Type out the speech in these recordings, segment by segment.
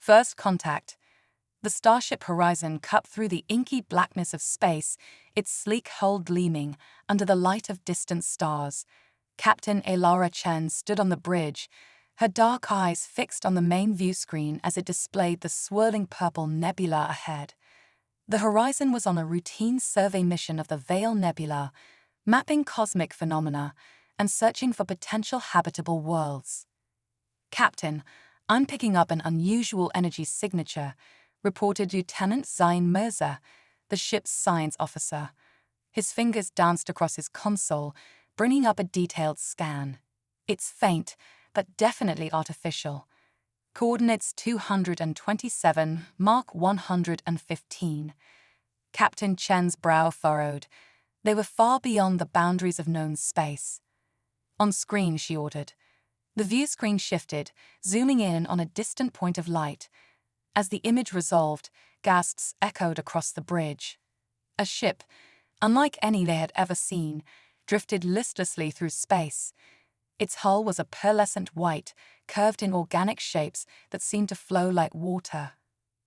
First contact. The starship Horizon cut through the inky blackness of space, its sleek hull gleaming under the light of distant stars. Captain Elara Chen stood on the bridge, her dark eyes fixed on the main view screen as it displayed the swirling purple nebula ahead. The Horizon was on a routine survey mission of the Veil Nebula, mapping cosmic phenomena and searching for potential habitable worlds. "Captain, I'm picking up an unusual energy signature," reported Lieutenant Zain Mirza, the ship's science officer. His fingers danced across his console, bringing up a detailed scan. "It's faint, but definitely artificial. Coordinates 227, Mark 115. Captain Chen's brow furrowed. They were far beyond the boundaries of known space. "On screen," she ordered. The view screen shifted, zooming in on a distant point of light. As the image resolved, gasps echoed across the bridge. A ship, unlike any they had ever seen, drifted listlessly through space. Its hull was a pearlescent white, curved in organic shapes that seemed to flow like water.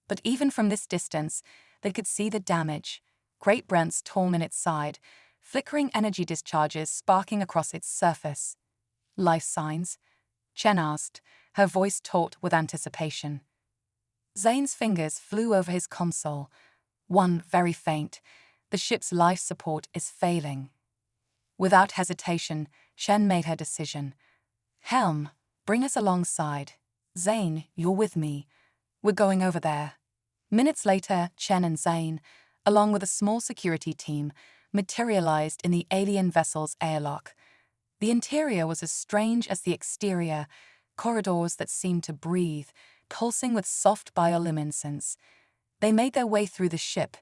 But even from this distance, they could see the damage. Great rents torn in its side, flickering energy discharges sparking across its surface. "Life signs?" Chen asked, her voice taut with anticipation. Zane's fingers flew over his console. "One, very faint. The ship's life support is failing." Without hesitation, Chen made her decision. "Helm, bring us alongside. Zane, you're with me. We're going over there." Minutes later, Chen and Zane, along with a small security team, materialized in the alien vessel's airlock. The interior was as strange as the exterior, corridors that seemed to breathe, pulsing with soft bioluminescence. They made their way through the ship,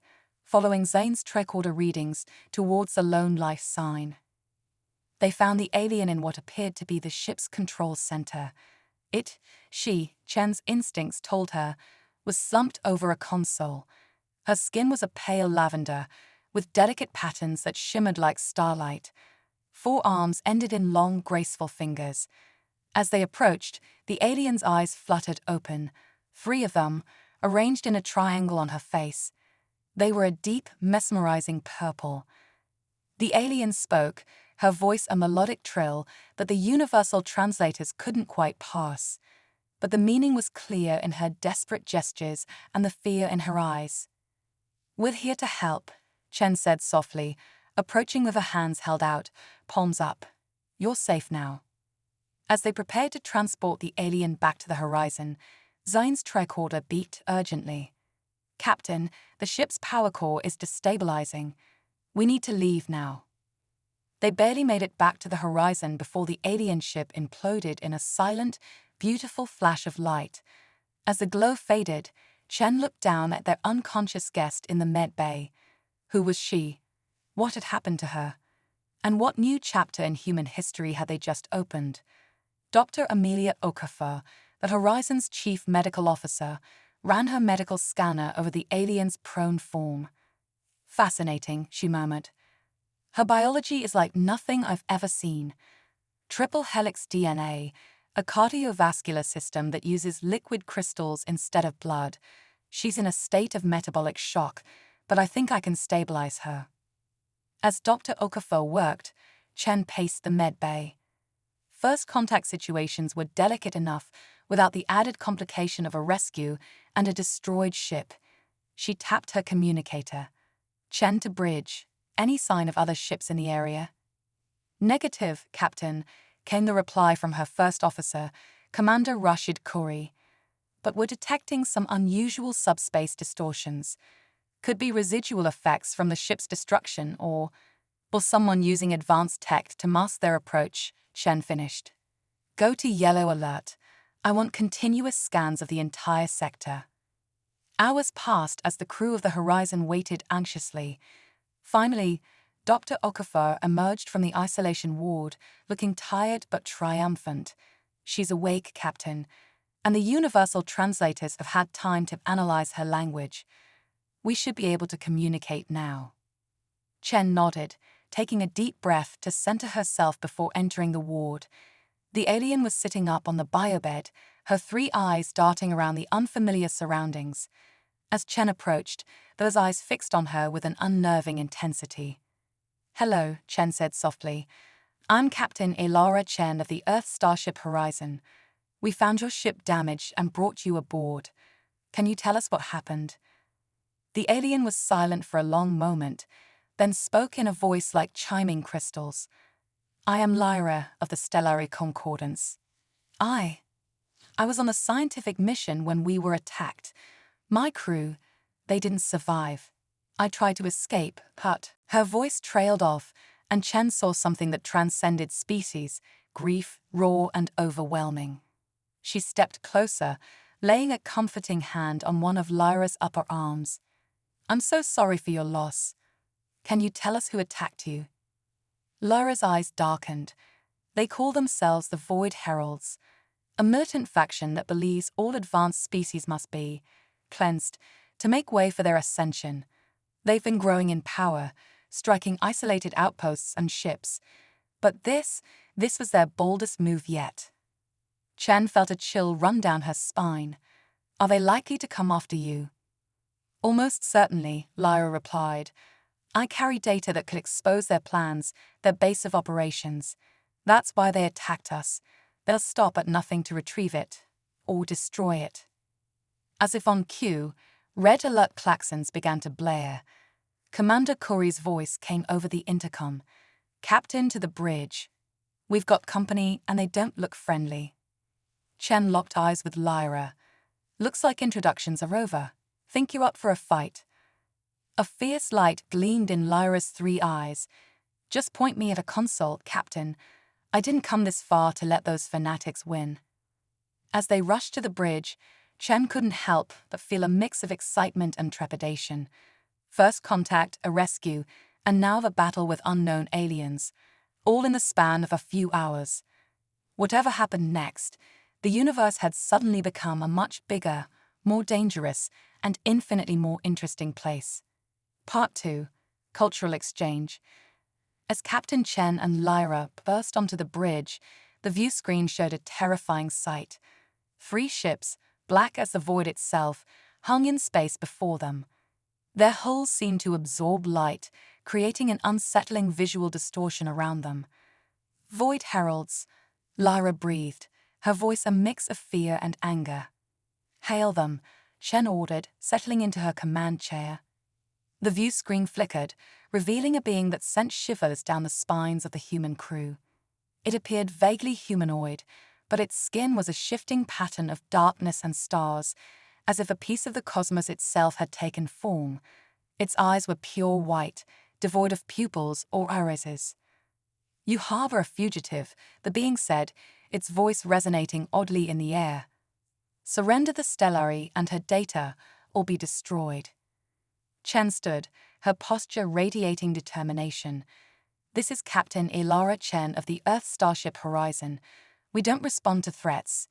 following Zane's tricorder readings towards the lone life sign. They found the alien in what appeared to be the ship's control center. Chen's instincts told her, was slumped over a console. Her skin was a pale lavender, with delicate patterns that shimmered like starlight. 4 arms ended in long, graceful fingers. As they approached, the alien's eyes fluttered open, 3 of them, arranged in a triangle on her face. They were a deep, mesmerizing purple. The alien spoke, her voice a melodic trill that the universal translators couldn't quite parse. But the meaning was clear in her desperate gestures and the fear in her eyes. "We're here to help," Chen said softly, approaching with her hands held out, palms up. "You're safe now." As they prepared to transport the alien back to the Horizon, Zane's tricorder beeped urgently. "Captain, the ship's power core is destabilizing. We need to leave now." They barely made it back to the Horizon before the alien ship imploded in a silent, beautiful flash of light. As the glow faded, Chen looked down at their unconscious guest in the med bay. Who was she? What had happened to her? And what new chapter in human history had they just opened? Dr. Amelia Okafor, the Horizon's chief medical officer, ran her medical scanner over the alien's prone form. "Fascinating," she murmured. "Her biology is like nothing I've ever seen. Triple helix DNA, a cardiovascular system that uses liquid crystals instead of blood. She's in a state of metabolic shock, but I think I can stabilize her." As Dr. Okafor worked, Chen paced the med bay. First contact situations were delicate enough without the added complication of a rescue and a destroyed ship. She tapped her communicator. "Chen to bridge. Any sign of other ships in the area?" "Negative, Captain," came the reply from her first officer, Commander Rashid Khoury. "But we're detecting some unusual subspace distortions. Could be residual effects from the ship's destruction or someone using advanced tech to mask their approach," Chen finished. "Go to yellow alert. I want continuous scans of the entire sector." Hours passed as the crew of the Horizon waited anxiously. Finally, Dr. Okafor emerged from the isolation ward, looking tired but triumphant. "She's awake, Captain, and the universal translators have had time to analyze her language. We should be able to communicate now." Chen nodded, taking a deep breath to center herself before entering the ward. The alien was sitting up on the biobed, her 3 eyes darting around the unfamiliar surroundings. As Chen approached, those eyes fixed on her with an unnerving intensity. "Hello," Chen said softly. "I'm Captain Elara Chen of the Earth Starship Horizon. We found your ship damaged and brought you aboard. Can you tell us what happened?" The alien was silent for a long moment, then spoke in a voice like chiming crystals. "I am Lyra of the Stellari Concordance. I was on a scientific mission when we were attacked. My crew, they didn't survive. I tried to escape, but..." Her voice trailed off, and Chen saw something that transcended species, grief, raw and overwhelming. She stepped closer, laying a comforting hand on one of Lyra's upper arms. "I'm so sorry for your loss. Can you tell us who attacked you?" Lyra's eyes darkened. "They call themselves the Void Heralds, a militant faction that believes all advanced species must be cleansed to make way for their ascension. They've been growing in power, striking isolated outposts and ships. But this was their boldest move yet." Chen felt a chill run down her spine. "Are they likely to come after you?" "Almost certainly," Lyra replied. "I carry data that could expose their plans, their base of operations. That's why they attacked us. They'll stop at nothing to retrieve it, or destroy it." As if on cue, red alert klaxons began to blare. Commander Corey's voice came over the intercom. "Captain to the bridge. We've got company and they don't look friendly." Chen locked eyes with Lyra. "Looks like introductions are over. Think you're up for a fight?" A fierce light gleamed in Lyra's 3 eyes. "Just point me at a console, Captain. I didn't come this far to let those fanatics win." As they rushed to the bridge, Chen couldn't help but feel a mix of excitement and trepidation. First contact, a rescue, and now the battle with unknown aliens, all in the span of a few hours. Whatever happened next, the universe had suddenly become a much bigger, more dangerous, and infinitely more interesting place. Part 2. Cultural Exchange. As Captain Chen and Lyra burst onto the bridge, the view screen showed a terrifying sight. 3 ships, black as the void itself, hung in space before them. Their hulls seemed to absorb light, creating an unsettling visual distortion around them. "Void Heralds," Lyra breathed, her voice a mix of fear and anger. "Hail them," Chen ordered, settling into her command chair. The view screen flickered, revealing a being that sent shivers down the spines of the human crew. It appeared vaguely humanoid, but its skin was a shifting pattern of darkness and stars, as if a piece of the cosmos itself had taken form. Its eyes were pure white, devoid of pupils or irises. "You harbor a fugitive," the being said, its voice resonating oddly in the air. "Surrender the Stellari and her data, or be destroyed." Chen stood, her posture radiating determination. "This is Captain Elara Chen of the Earth Starship Horizon. We don't respond to threats.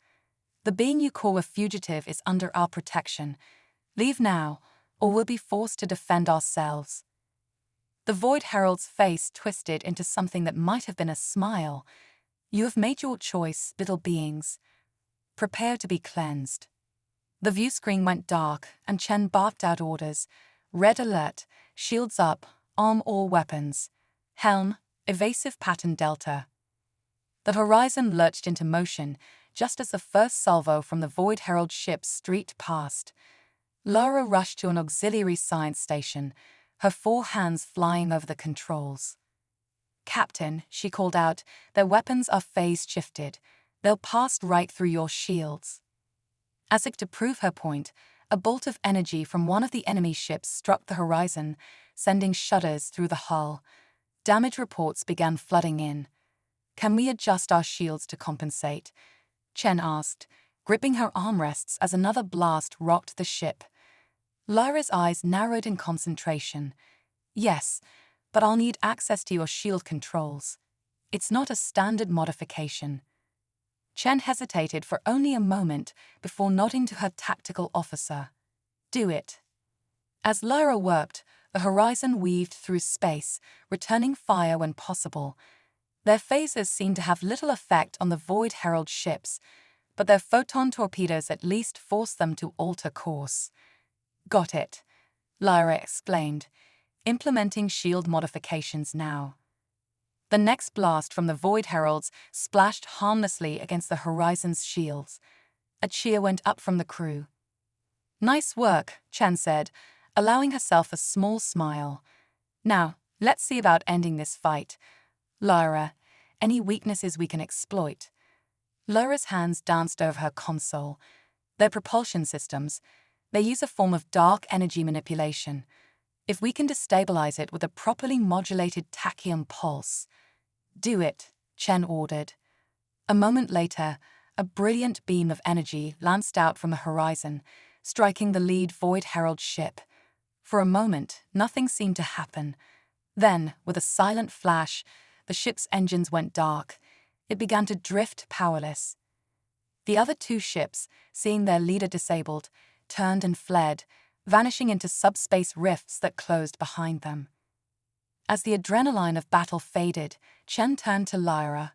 The being you call a fugitive is under our protection. Leave now, or we'll be forced to defend ourselves." The Void Herald's face twisted into something that might have been a smile. "You have made your choice, little beings. Prepare to be cleansed." The view screen went dark, and Chen barked out orders. "Red alert, shields up, arm all weapons. Helm, evasive pattern delta." The horizon lurched into motion, just as the first salvo from the Void Herald ship streaked past. Lara rushed to an auxiliary science station, her 4 hands flying over the controls. "Captain," she called out, "their weapons are phase-shifted. They'll pass right through your shields." As if to prove her point, a bolt of energy from one of the enemy ships struck the horizon, sending shudders through the hull. Damage reports began flooding in. "Can we adjust our shields to compensate?" Chen asked, gripping her armrests as another blast rocked the ship. Lyra's eyes narrowed in concentration. "Yes, but I'll need access to your shield controls. It's not a standard modification." Chen hesitated for only a moment before nodding to her tactical officer. "Do it." As Lyra worked, the horizon weaved through space, returning fire when possible. Their phasers seemed to have little effect on the Void Herald ships, but their photon torpedoes at least forced them to alter course. Got it, Lyra explained, implementing shield modifications now. The next blast from the Void Heralds splashed harmlessly against the Horizon's shields. A cheer went up from the crew. Nice work, Chen said, allowing herself a small smile. Now, let's see about ending this fight. Lyra, any weaknesses we can exploit? Lyra's hands danced over her console. Their propulsion systems, they use a form of dark energy manipulation. If we can destabilize it with a properly modulated tachyon pulse. Do it, Chen ordered. A moment later, a brilliant beam of energy lanced out from the horizon, striking the lead Void Herald ship. For a moment, nothing seemed to happen. Then, with a silent flash, the ship's engines went dark. It began to drift powerless. The other two ships, seeing their leader disabled, turned and fled, vanishing into subspace rifts that closed behind them. As the adrenaline of battle faded, Chen turned to Lyra.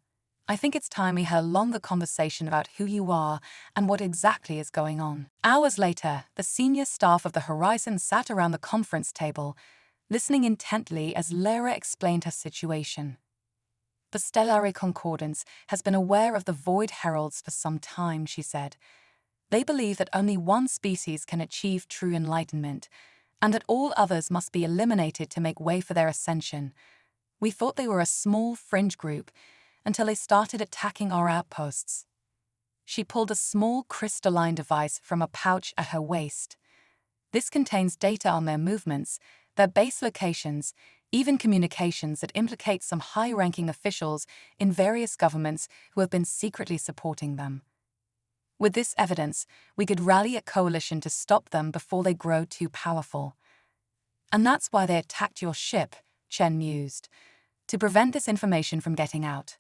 I think it's time we had a longer conversation about who you are and what exactly is going on. Hours later, the senior staff of the Horizon sat around the conference table, listening intently as Lyra explained her situation. The Stellari Concordance has been aware of the Void Heralds for some time, she said. They believe that only one species can achieve true enlightenment, and that all others must be eliminated to make way for their ascension. We thought they were a small fringe group until they started attacking our outposts. She pulled a small crystalline device from a pouch at her waist. This contains data on their movements, their base locations, even communications that implicate some high-ranking officials in various governments who have been secretly supporting them. With this evidence, we could rally a coalition to stop them before they grow too powerful. And that's why they attacked your ship, Chen mused, to prevent this information from getting out.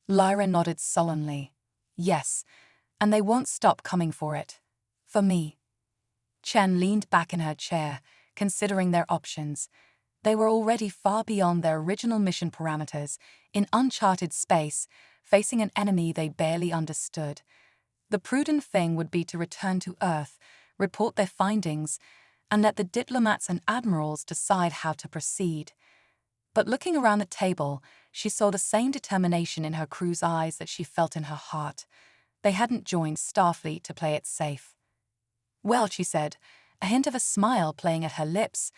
Lyra nodded sullenly. Yes, and they won't stop coming for it. For me. Chen leaned back in her chair, considering their options. They were already far beyond their original mission parameters, in uncharted space, facing an enemy they barely understood. The prudent thing would be to return to Earth, report their findings, and let the diplomats and admirals decide how to proceed. But looking around the table, she saw the same determination in her crew's eyes that she felt in her heart. They hadn't joined Starfleet to play it safe. Well, she said, a hint of a smile playing at her lips,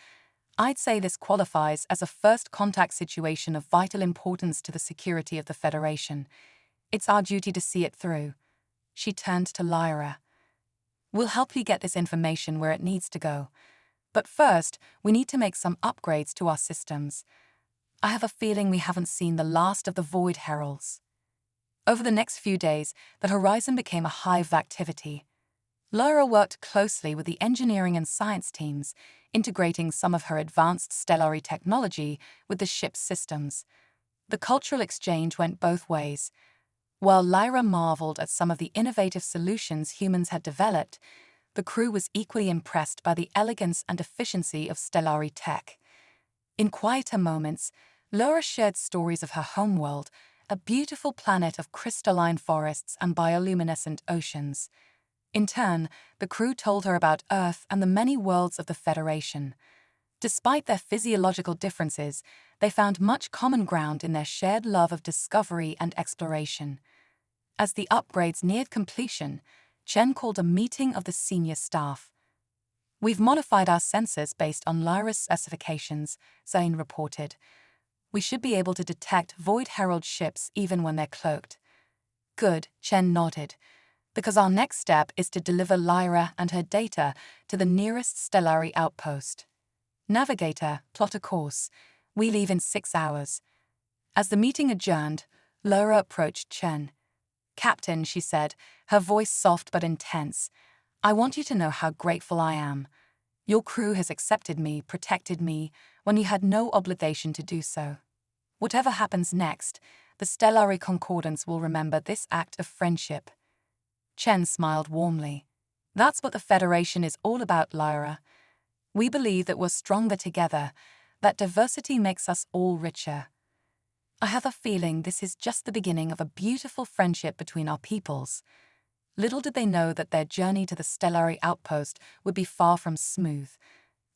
I'd say this qualifies as a first contact situation of vital importance to the security of the Federation. It's our duty to see it through. She turned to Lyra. We'll help you get this information where it needs to go. But first, we need to make some upgrades to our systems. I have a feeling we haven't seen the last of the Void Heralds. Over the next few days, the Horizon became a hive of activity. Lyra worked closely with the engineering and science teams, integrating some of her advanced stellari technology with the ship's systems. The cultural exchange went both ways. While Lyra marveled at some of the innovative solutions humans had developed, the crew was equally impressed by the elegance and efficiency of stellari tech. In quieter moments, Lyra shared stories of her homeworld, a beautiful planet of crystalline forests and bioluminescent oceans. In turn, the crew told her about Earth and the many worlds of the Federation. Despite their physiological differences, they found much common ground in their shared love of discovery and exploration. As the upgrades neared completion, Chen called a meeting of the senior staff. We've modified our sensors based on Lyra's specifications, Zane reported. We should be able to detect Void Herald ships even when they're cloaked. Good, Chen nodded, because our next step is to deliver Lyra and her data to the nearest Stellari outpost. Navigator, plot a course. We leave in 6 hours. As the meeting adjourned, Lyra approached Chen. Captain, she said, her voice soft but intense, I want you to know how grateful I am. Your crew has accepted me, protected me, when you had no obligation to do so. Whatever happens next, the Stellari Concordance will remember this act of friendship. Chen smiled warmly. That's what the Federation is all about, Lyra. We believe that we're stronger together, that diversity makes us all richer. I have a feeling this is just the beginning of a beautiful friendship between our peoples. Little did they know that their journey to the Stellari outpost would be far from smooth.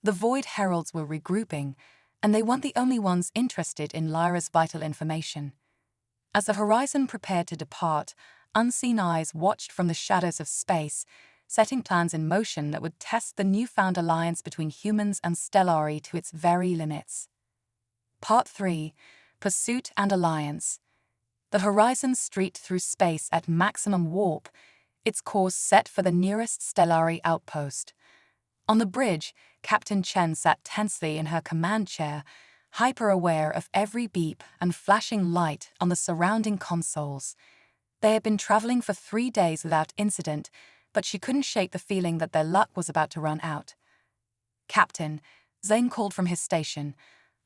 The Void Heralds were regrouping, and they weren't the only ones interested in Lyra's vital information. As the Horizon prepared to depart, unseen eyes watched from the shadows of space, setting plans in motion that would test the newfound alliance between humans and Stellari to its very limits. Part 3. Pursuit and Alliance. The Horizon streaked through space at maximum warp, its course set for the nearest Stellari outpost. On the bridge, Captain Chen sat tensely in her command chair, hyper-aware of every beep and flashing light on the surrounding consoles. They had been traveling for 3 days without incident, but she couldn't shake the feeling that their luck was about to run out. "Captain," Zane called from his station,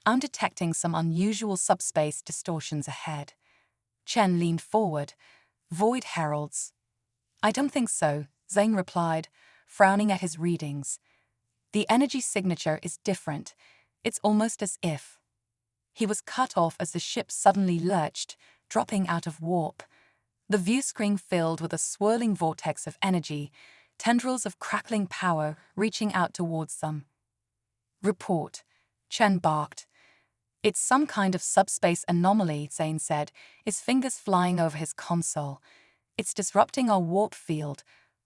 "I'm detecting some unusual subspace distortions ahead." Chen leaned forward. "Void heralds." "I don't think so," Zane replied, frowning at his readings. "The energy signature is different. It's almost as if." He was cut off as the ship suddenly lurched, dropping out of warp. The view screen filled with a swirling vortex of energy, tendrils of crackling power reaching out towards them. "Report," Chen barked. "It's some kind of subspace anomaly," Zane said, his fingers flying over his console. "It's disrupting our warp field.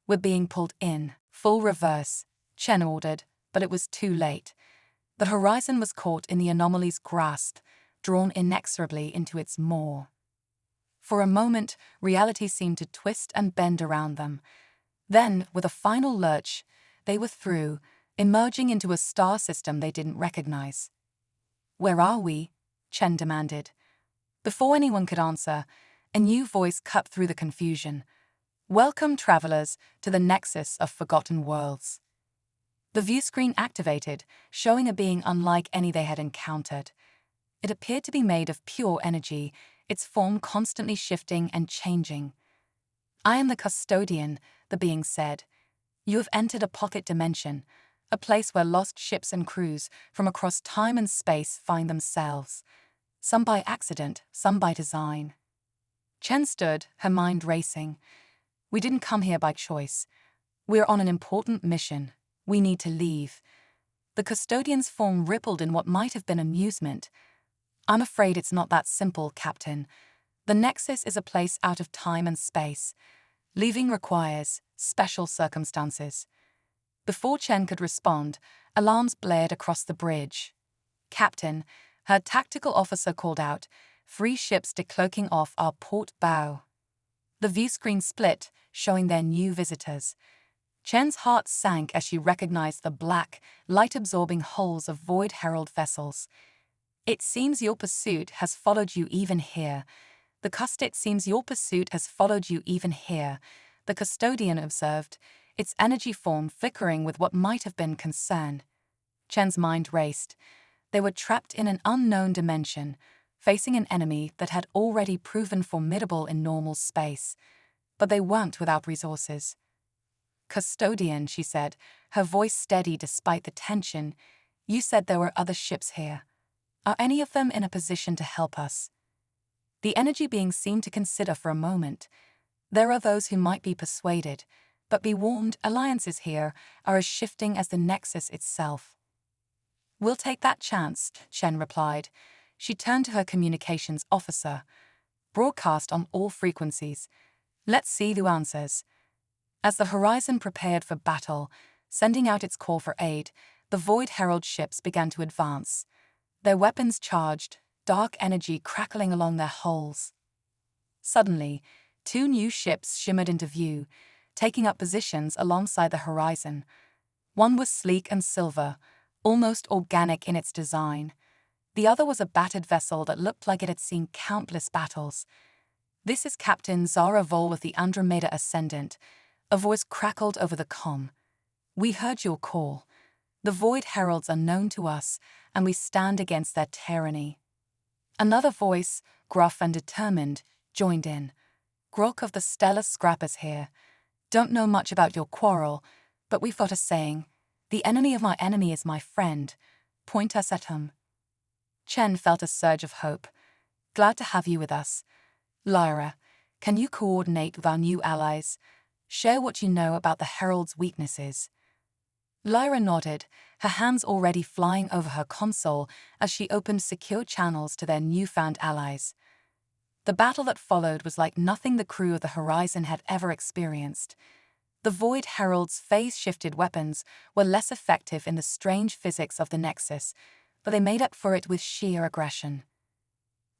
We're being pulled in." "Full reverse," Chen ordered, but it was too late. The Horizon was caught in the anomaly's grasp, drawn inexorably into its maw. For a moment, reality seemed to twist and bend around them. Then, with a final lurch, they were through, emerging into a star system they didn't recognize. "Where are we?" Chen demanded. Before anyone could answer, a new voice cut through the confusion. "Welcome, travelers, to the Nexus of Forgotten Worlds." The view screen activated, showing a being unlike any they had encountered. It appeared to be made of pure energy, its form constantly shifting and changing. "I am the custodian," the being said. "You have entered a pocket dimension, a place where lost ships and crews from across time and space find themselves. Some by accident, some by design." Chen stood, her mind racing. "We didn't come here by choice. We're on an important mission. We need to leave." The custodian's form rippled in what might have been amusement. "I'm afraid it's not that simple, Captain. The Nexus is a place out of time and space. Leaving requires special circumstances." Before Chen could respond, alarms blared across the bridge. "Captain," her tactical officer called out, "3 ships decloaking off our port bow." The view screen split, showing their new visitors. Chen's heart sank as she recognized the black, light-absorbing hulls of Void Herald vessels. "It seems your pursuit has followed you even here." It seems your pursuit has followed you even here," the custodian observed, its energy form flickering with what might have been concern. Chen's mind raced. They were trapped in an unknown dimension, facing an enemy that had already proven formidable in normal space. But they weren't without resources. "Custodian," she said, her voice steady despite the tension, "you said there were other ships here. Are any of them in a position to help us?" The energy being seemed to consider for a moment. "There are those who might be persuaded, but be warned, alliances here are as shifting as the Nexus itself." "We'll take that chance," Chen replied. She turned to her communications officer. "Broadcast on all frequencies. Let's see who answers." As the Horizon prepared for battle, sending out its call for aid, the Void Herald ships began to advance. Their weapons charged, dark energy crackling along their hulls. Suddenly, 2 new ships shimmered into view, taking up positions alongside the Horizon. One was sleek and silver, almost organic in its design. The other was a battered vessel that looked like it had seen countless battles. "This is Captain Zara Vol with the Andromeda Ascendant," a voice crackled over the comm. "We heard your call. The Void Heralds are known to us, and we stand against their tyranny." Another voice, gruff and determined, joined in. "Grok of the Stellar Scrappers here. Don't know much about your quarrel, but we've got a saying. The enemy of my enemy is my friend. Point us at him." Chen felt a surge of hope. "Glad to have you with us. Lyra, can you coordinate with our new allies? Share what you know about the Herald's weaknesses. Lyra nodded, her hands already flying over her console as she opened secure channels to their newfound allies. The battle that followed was like nothing the crew of the Horizon had ever experienced. The Void Herald's phase-shifted weapons were less effective in the strange physics of the Nexus, but they made up for it with sheer aggression.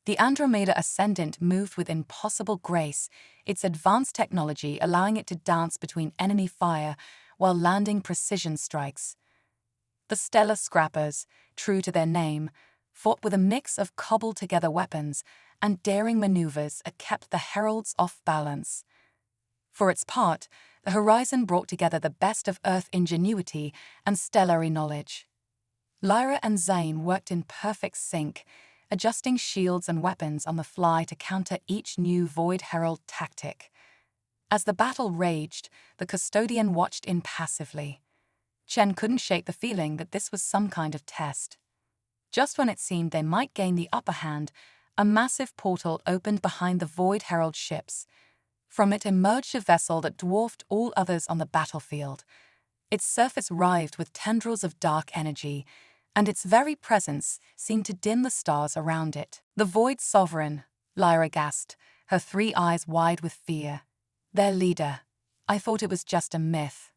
The Andromeda Ascendant moved with impossible grace, its advanced technology allowing it to dance between enemy fire while landing precision strikes. The Stellar Scrappers, true to their name, fought with a mix of cobbled-together weapons and daring maneuvers that kept the Heralds off balance. For its part, the Horizon brought together the best of Earth ingenuity and stellary knowledge. Lyra and Zane worked in perfect sync, adjusting shields and weapons on the fly to counter each new Void Herald tactic. As the battle raged, the Custodian watched impassively. Chen couldn't shake the feeling that this was some kind of test. Just when it seemed they might gain the upper hand, a massive portal opened behind the Void Herald ships. From it emerged a vessel that dwarfed all others on the battlefield. Its surface writhed with tendrils of dark energy, and its very presence seemed to dim the stars around it. The Void Sovereign, Lyra gasped, her 3 eyes wide with fear. Their leader. I thought it was just a myth.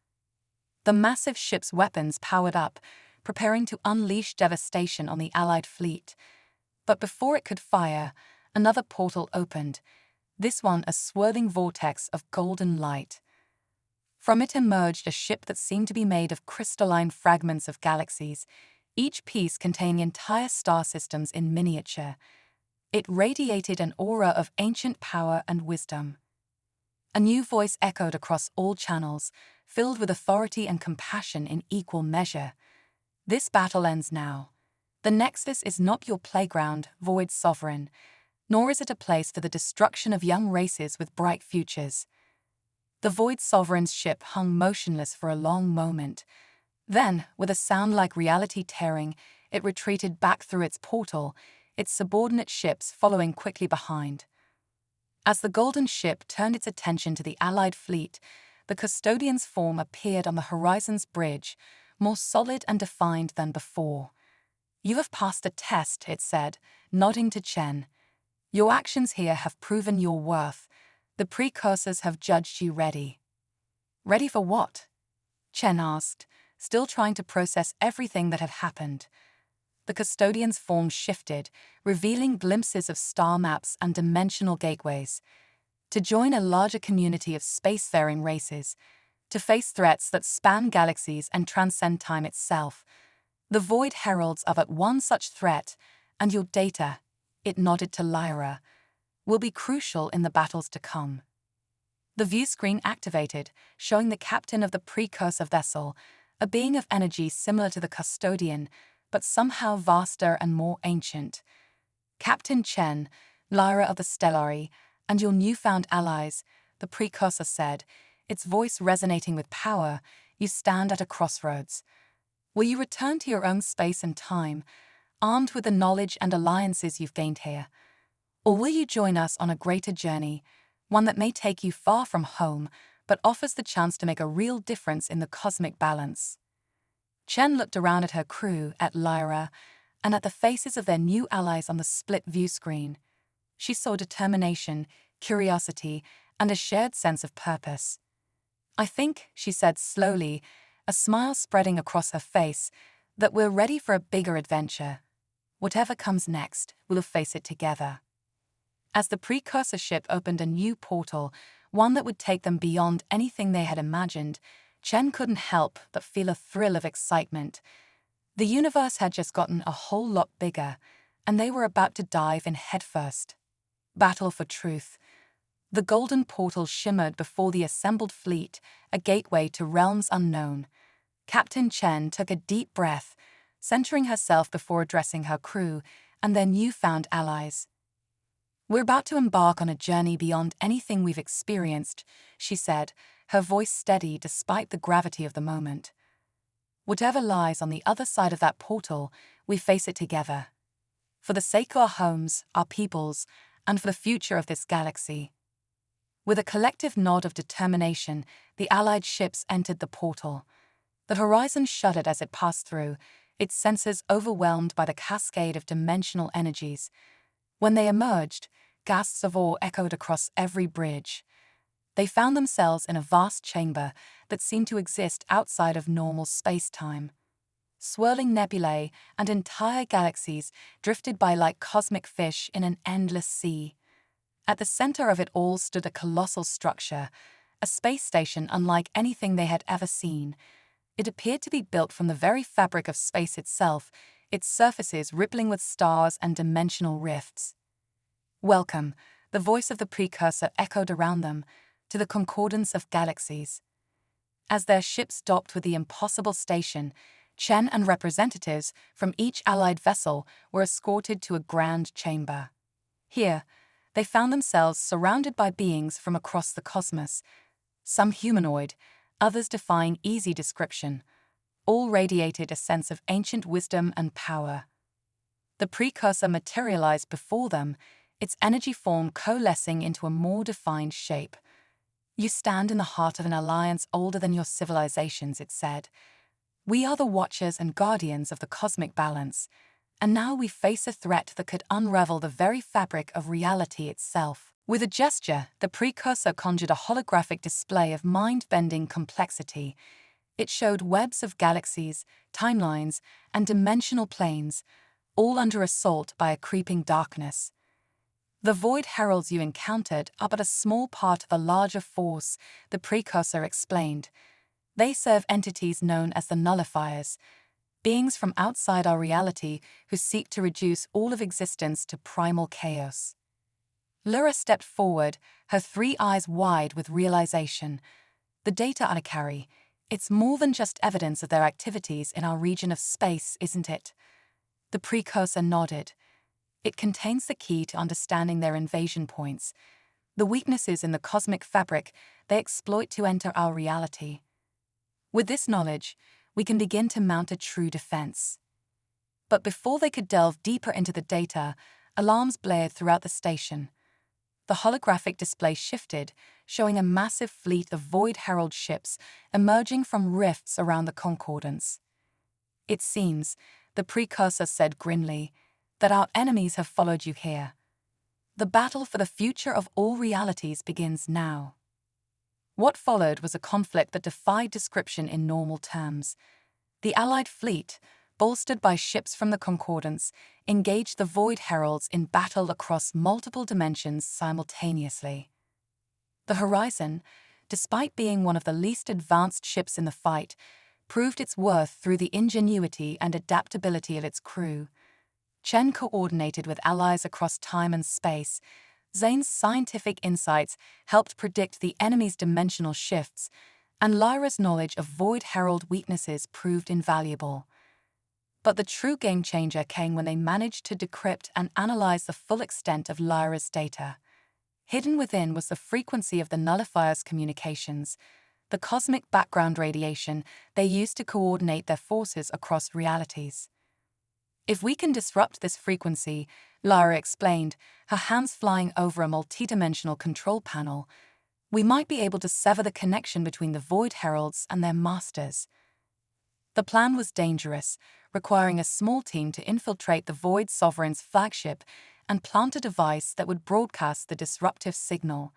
The massive ship's weapons powered up, preparing to unleash devastation on the Allied fleet. But before it could fire, another portal opened, this one a swirling vortex of golden light. From it emerged a ship that seemed to be made of crystalline fragments of galaxies, each piece containing entire star systems in miniature. It radiated an aura of ancient power and wisdom. A new voice echoed across all channels, filled with authority and compassion in equal measure. This battle ends now. The Nexus is not your playground, Void Sovereign, nor is it a place for the destruction of young races with bright futures. The Void Sovereign's ship hung motionless for a long moment. Then, with a sound like reality tearing, it retreated back through its portal, its subordinate ships following quickly behind. As the golden ship turned its attention to the Allied fleet, the Custodian's form appeared on the Horizon's bridge, more solid and defined than before. You have passed the test, it said, nodding to Chen. Your actions here have proven your worth. The precursors have judged you ready. Ready for what? Chen asked, still trying to process everything that had happened. The Custodian's form shifted, revealing glimpses of star maps and dimensional gateways. To join a larger community of spacefaring races, to face threats that span galaxies and transcend time itself. The Void Heralds are but one such threat, and your data, it nodded to Lyra, will be crucial in the battles to come. The view screen activated, showing the captain of the precursor vessel, a being of energy similar to the Custodian, but somehow vaster and more ancient. Captain Chen, Lyra of the Stellari, and your newfound allies, the precursor said, its voice resonating with power, you stand at a crossroads. Will you return to your own space and time, armed with the knowledge and alliances you've gained here? Or will you join us on a greater journey, one that may take you far from home, but offers the chance to make a real difference in the cosmic balance? Chen looked around at her crew, at Lyra, and at the faces of their new allies on the split view screen. She saw determination, curiosity, and a shared sense of purpose. I think, she said slowly, a smile spreading across her face, that we're ready for a bigger adventure. Whatever comes next, we'll face it together. As the precursor ship opened a new portal, one that would take them beyond anything they had imagined, Chen couldn't help but feel a thrill of excitement. The universe had just gotten a whole lot bigger, and they were about to dive in headfirst. Battle for truth. The golden portal shimmered before the assembled fleet, a gateway to realms unknown. Captain Chen took a deep breath, centering herself before addressing her crew and their newfound allies. We're about to embark on a journey beyond anything we've experienced, she said, her voice steady despite the gravity of the moment. Whatever lies on the other side of that portal, we face it together. For the sake of our homes, our peoples, and for the future of this galaxy. With a collective nod of determination, the Allied ships entered the portal. The horizon shuddered as it passed through, its senses overwhelmed by the cascade of dimensional energies. When they emerged, gasps of awe echoed across every bridge. They found themselves in a vast chamber that seemed to exist outside of normal space-time. Swirling nebulae and entire galaxies drifted by like cosmic fish in an endless sea. At the center of it all stood a colossal structure, a space station unlike anything they had ever seen. It appeared to be built from the very fabric of space itself, its surfaces rippling with stars and dimensional rifts. "Welcome," the voice of the precursor echoed around them, to the concordance of galaxies. As their ships docked with the impossible station, Chen and representatives from each Allied vessel were escorted to a grand chamber. Here, they found themselves surrounded by beings from across the cosmos, some humanoid, others defying easy description. All radiated a sense of ancient wisdom and power. The precursor materialized before them, its energy form coalescing into a more defined shape. "You stand in the heart of an alliance older than your civilizations," it said. "We are the watchers and guardians of the cosmic balance, and now we face a threat that could unravel the very fabric of reality itself." With a gesture, the precursor conjured a holographic display of mind-bending complexity. It showed webs of galaxies, timelines, and dimensional planes, all under assault by a creeping darkness. "The void heralds you encountered are but a small part of a larger force," the precursor explained. "They serve entities known as the nullifiers, beings from outside our reality who seek to reduce all of existence to primal chaos." Lyra stepped forward, her 3 eyes wide with realization. "The data I carry, it's more than just evidence of their activities in our region of space, isn't it?" The precursor nodded. "It contains the key to understanding their invasion points, the weaknesses in the cosmic fabric they exploit to enter our reality. With this knowledge, we can begin to mount a true defense." But before they could delve deeper into the data, alarms blared throughout the station. The holographic display shifted, showing a massive fleet of Void Herald ships emerging from rifts around the concordance. "It seems," the precursor said grimly, "that our enemies have followed you here. The battle for the future of all realities begins now." What followed was a conflict that defied description in normal terms. The Allied fleet, bolstered by ships from the Concordance, engaged the Void Heralds in battle across multiple dimensions simultaneously. The Horizon, despite being one of the least advanced ships in the fight, proved its worth through the ingenuity and adaptability of its crew. Chen coordinated with allies across time and space. Zane's scientific insights helped predict the enemy's dimensional shifts, and Lyra's knowledge of Void Herald weaknesses proved invaluable. But the true game-changer came when they managed to decrypt and analyze the full extent of Lyra's data. Hidden within was the frequency of the nullifier's communications, the cosmic background radiation they used to coordinate their forces across realities. "If we can disrupt this frequency," Lyra explained, her hands flying over a multidimensional control panel, "we might be able to sever the connection between the Void Heralds and their masters." The plan was dangerous, requiring a small team to infiltrate the Void Sovereign's flagship and plant a device that would broadcast the disruptive signal.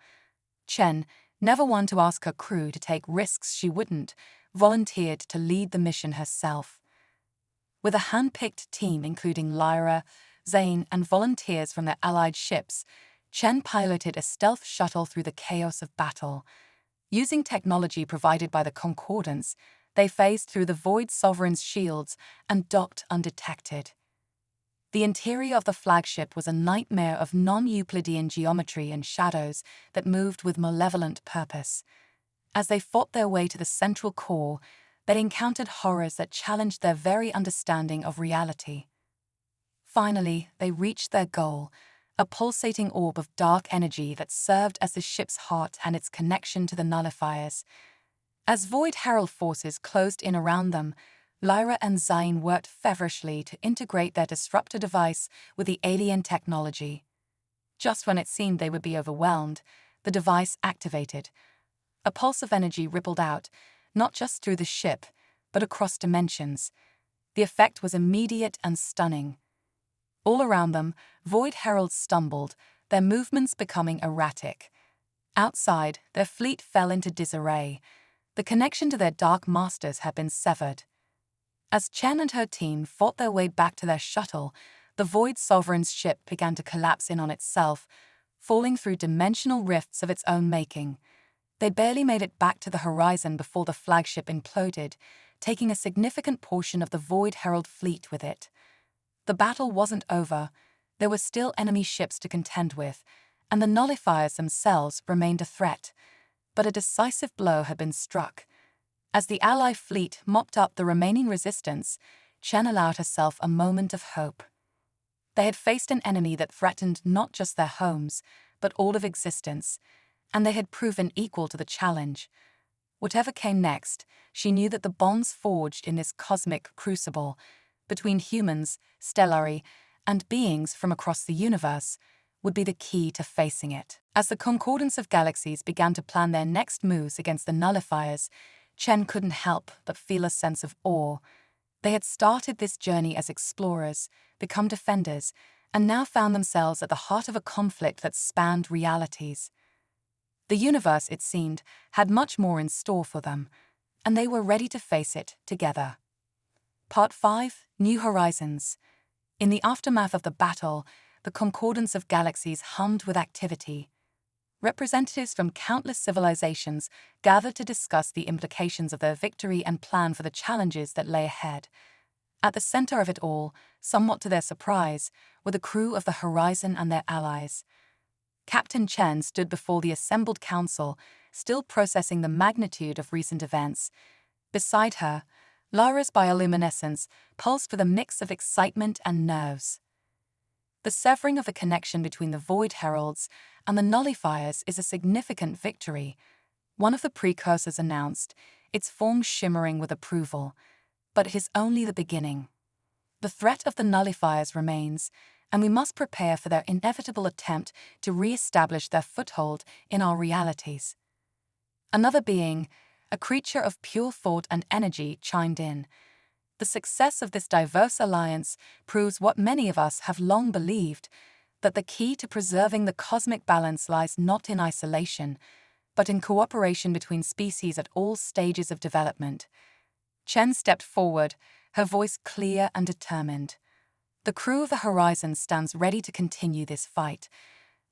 Chen, never one to ask her crew to take risks she wouldn't, volunteered to lead the mission herself. With a hand-picked team including Lyra, Zane, and volunteers from their allied ships, Chen piloted a stealth shuttle through the chaos of battle. Using technology provided by the Concordance, they phased through the Void Sovereign's shields and docked undetected. The interior of the flagship was a nightmare of non-Euclidean geometry and shadows that moved with malevolent purpose. As they fought their way to the central core, they encountered horrors that challenged their very understanding of reality. Finally, they reached their goal, a pulsating orb of dark energy that served as the ship's heart and its connection to the nullifiers. As Void Herald forces closed in around them, Lyra and Zane worked feverishly to integrate their disruptor device with the alien technology. Just when it seemed they would be overwhelmed, the device activated. A pulse of energy rippled out, not just through the ship, but across dimensions. The effect was immediate and stunning. All around them, Void Heralds stumbled, their movements becoming erratic. Outside, their fleet fell into disarray. The connection to their Dark Masters had been severed. As Chen and her team fought their way back to their shuttle, the Void Sovereign's ship began to collapse in on itself, falling through dimensional rifts of its own making. They barely made it back to the horizon before the flagship imploded, taking a significant portion of the Void Herald fleet with it. The battle wasn't over. There were still enemy ships to contend with, and the nullifiers themselves remained a threat. But a decisive blow had been struck. As the Ally fleet mopped up the remaining resistance, Chen allowed herself a moment of hope. They had faced an enemy that threatened not just their homes, but all of existence, and they had proven equal to the challenge. Whatever came next, she knew that the bonds forged in this cosmic crucible between humans, Stellari, and beings from across the universe would be the key to facing it. As the Concordance of Galaxies began to plan their next moves against the nullifiers, Chen couldn't help but feel a sense of awe. They had started this journey as explorers, become defenders, and now found themselves at the heart of a conflict that spanned realities. The universe, it seemed, had much more in store for them, and they were ready to face it together. Part 5: New Horizons. In the aftermath of the battle, the Concordance of Galaxies hummed with activity. Representatives from countless civilizations gathered to discuss the implications of their victory and plan for the challenges that lay ahead. At the center of it all, somewhat to their surprise, were the crew of the Horizon and their allies. Captain Chen stood before the assembled council, still processing the magnitude of recent events. Beside her, Lara's bioluminescence pulsed with a mix of excitement and nerves. The severing of the connection between the Void Heralds and the nullifiers is a significant victory. One of the precursors announced, its form shimmering with approval. But it is only the beginning. The threat of the nullifiers remains, and we must prepare for their inevitable attempt to re-establish their foothold in our realities. Another being, a creature of pure thought and energy, chimed in. The success of this diverse alliance proves what many of us have long believed, that the key to preserving the cosmic balance lies not in isolation, but in cooperation between species at all stages of development. Chen stepped forward, her voice clear and determined. The crew of the Horizon stands ready to continue this fight.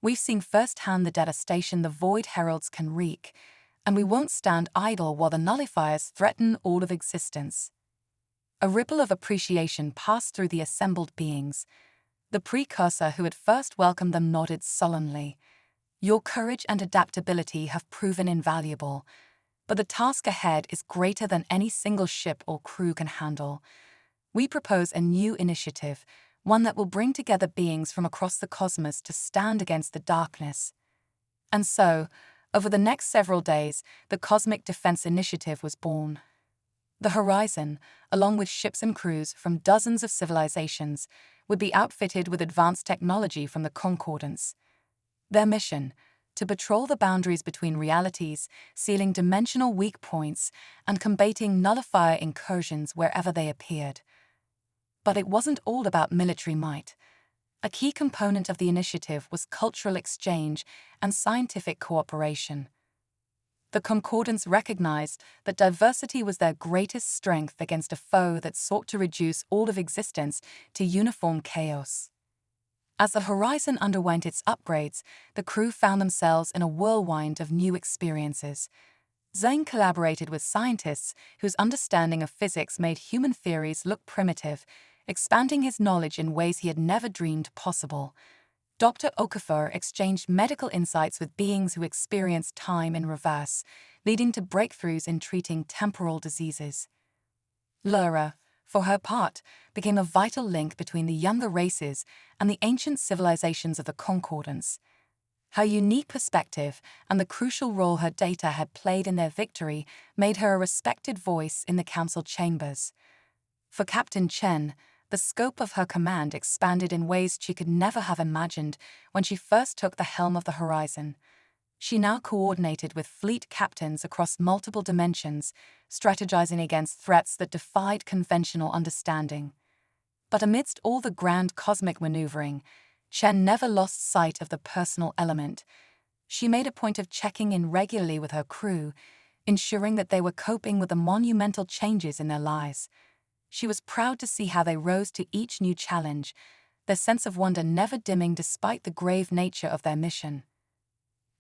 We've seen firsthand the devastation the Void Heralds can wreak, and we won't stand idle while the nullifiers threaten all of existence. A ripple of appreciation passed through the assembled beings. The precursor who had first welcomed them nodded sullenly. Your courage and adaptability have proven invaluable, but the task ahead is greater than any single ship or crew can handle. We propose a new initiative, one that will bring together beings from across the cosmos to stand against the darkness. And so, over the next several days, the Cosmic Defense Initiative was born. The Horizon, along with ships and crews from dozens of civilizations, would be outfitted with advanced technology from the Concordance. Their mission: to patrol the boundaries between realities, sealing dimensional weak points, and combating nullifier incursions wherever they appeared. But it wasn't all about military might. A key component of the initiative was cultural exchange and scientific cooperation. The Concordance recognized that diversity was their greatest strength against a foe that sought to reduce all of existence to uniform chaos. As the Horizon underwent its upgrades, the crew found themselves in a whirlwind of new experiences. Zhang collaborated with scientists whose understanding of physics made human theories look primitive, expanding his knowledge in ways he had never dreamed possible. Dr. Okafor exchanged medical insights with beings who experienced time in reverse, leading to breakthroughs in treating temporal diseases. Lara, for her part, became a vital link between the younger races and the ancient civilizations of the Concordance. Her unique perspective and the crucial role her data had played in their victory made her a respected voice in the council chambers. For Captain Chen, the scope of her command expanded in ways she could never have imagined when she first took the helm of the Horizon. She now coordinated with fleet captains across multiple dimensions, strategizing against threats that defied conventional understanding. But amidst all the grand cosmic maneuvering, Chen never lost sight of the personal element. She made a point of checking in regularly with her crew, ensuring that they were coping with the monumental changes in their lives. She was proud to see how they rose to each new challenge, their sense of wonder never dimming despite the grave nature of their mission.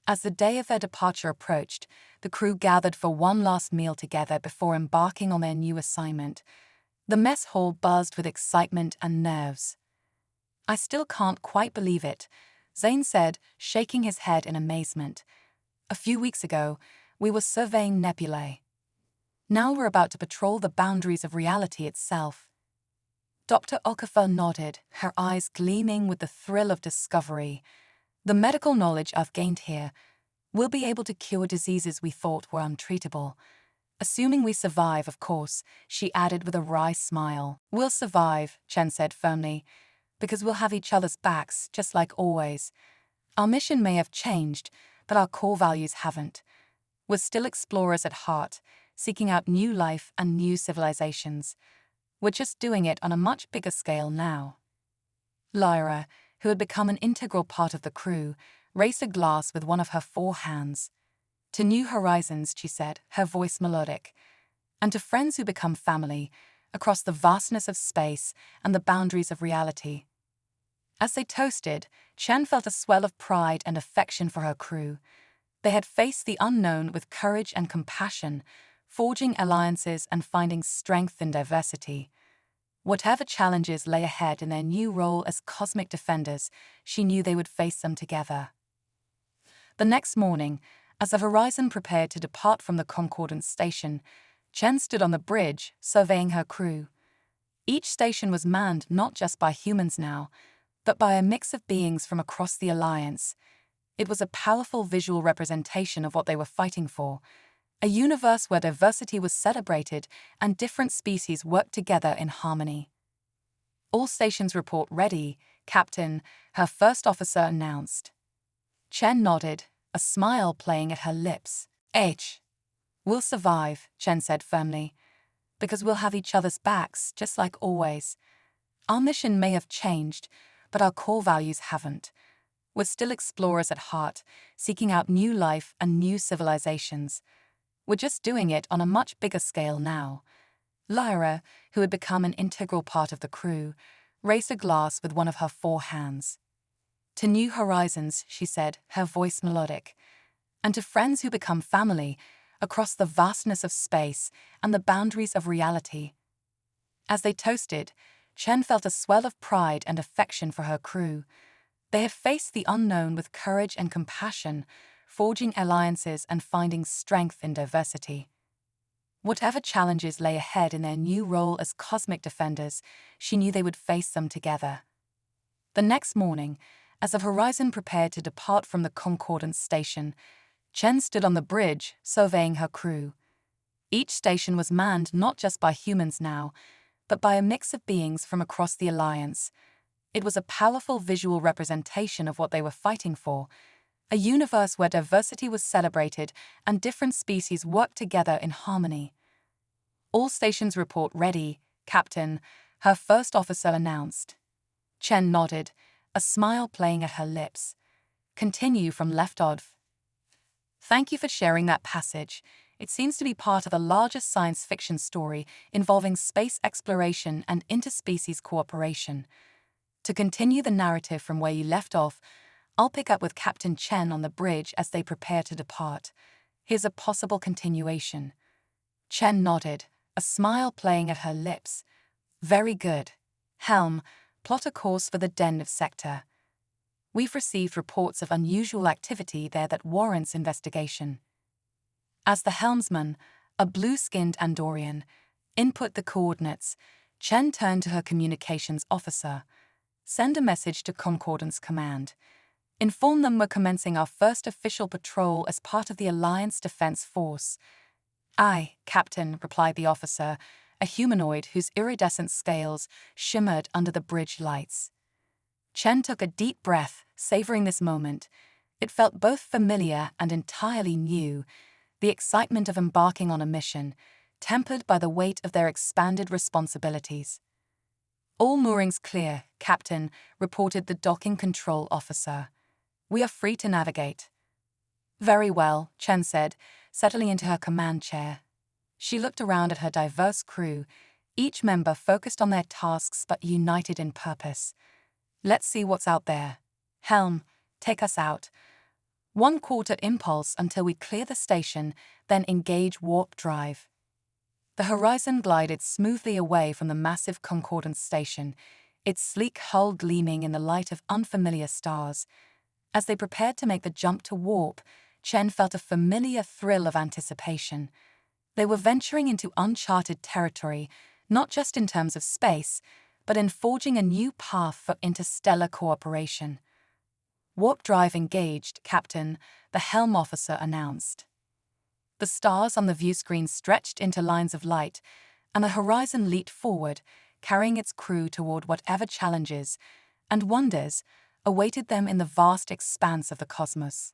As the day of their departure approached, the crew gathered for one last meal together before embarking on their new assignment. The mess hall buzzed with excitement and nerves. "I still can't quite believe it," Zane said, shaking his head in amazement. "A few weeks ago, we were surveying nebulae. Now we're about to patrol the boundaries of reality itself." Dr. Okafor nodded, her eyes gleaming with the thrill of discovery. "The medical knowledge I've gained here will be able to cure diseases we thought were untreatable. Assuming we survive, of course," she added with a wry smile. "We'll survive," Chen said firmly, "because we'll have each other's backs, just like always. Our mission may have changed, but our core values haven't. We're still explorers at heart, seeking out new life and new civilizations. We're just doing it on a much bigger scale now." Lyra, who had become an integral part of the crew, raised a glass with one of her 4 hands. "To new horizons," she said, her voice melodic, "and to friends who become family, across the vastness of space and the boundaries of reality." As they toasted, Chen felt a swell of pride and affection for her crew. They had faced the unknown with courage and compassion, forging alliances and finding strength in diversity. Whatever challenges lay ahead in their new role as cosmic defenders, she knew they would face them together. The next morning, as the Horizon prepared to depart from the Concordance station, Chen stood on the bridge, surveying her crew. Each station was manned not just by humans now, but by a mix of beings from across the Alliance. It was a powerful visual representation of what they were fighting for, a universe where diversity was celebrated and different species worked together in harmony. "All stations report ready," Captain, her first officer, announced. Chen nodded, a smile playing at her lips. "We'll survive," Chen said firmly, "because we'll have each other's backs, just like always. Our mission may have changed, but our core values haven't. We're still explorers at heart, seeking out new life and new civilizations. We're just doing it on a much bigger scale now." Lyra, who had become an integral part of the crew, raised a glass with one of her 4 hands. "To new horizons," she said, her voice melodic, "and to friends who become family, across the vastness of space and the boundaries of reality." As they toasted, Chen felt a swell of pride and affection for her crew. They had faced the unknown with courage and compassion, forging alliances and finding strength in diversity. Whatever challenges lay ahead in their new role as cosmic defenders, she knew they would face them together. The next morning, as the Horizon prepared to depart from the Concordance station, Chen stood on the bridge, surveying her crew. Each station was manned not just by humans now, but by a mix of beings from across the Alliance. It was a powerful visual representation of what they were fighting for, a universe where diversity was celebrated and different species worked together in harmony. "All stations report ready," Captain, her first officer, announced. Chen nodded, a smile playing at her lips. "Continue from left off." "Thank you for sharing that passage. It seems to be part of a larger science fiction story involving space exploration and interspecies cooperation. To continue the narrative from where you left off, I'll pick up with Captain Chen on the bridge as they prepare to depart. Here's a possible continuation." Chen nodded, a smile playing at her lips. "Very good. Helm, plot a course for the Den of Sector. We've received reports of unusual activity there that warrants investigation." As the helmsman, a blue-skinned Andorian, input the coordinates, Chen turned to her communications officer. "Send a message to Concordance Command. Inform them we're commencing our first official patrol as part of the Alliance Defense Force." "Aye, Captain," replied the officer, a humanoid whose iridescent scales shimmered under the bridge lights. Chen took a deep breath, savoring this moment. It felt both familiar and entirely new, the excitement of embarking on a mission, tempered by the weight of their expanded responsibilities. "All moorings clear, Captain," reported the docking control officer. "We are free to navigate." "Very well," Chen said, settling into her command chair. She looked around at her diverse crew, each member focused on their tasks but united in purpose. "Let's see what's out there. Helm, take us out. 1/4 impulse until we clear the station, then engage warp drive." The Horizon glided smoothly away from the massive Concordance station, its sleek hull gleaming in the light of unfamiliar stars. As they prepared to make the jump to warp, Chen felt a familiar thrill of anticipation. They were venturing into uncharted territory, not just in terms of space, but in forging a new path for interstellar cooperation. "Warp drive engaged, Captain," the helm officer announced. The stars on the viewscreen stretched into lines of light, and the Horizon leaped forward, carrying its crew toward whatever challenges and wonders awaited them in the vast expanse of the cosmos.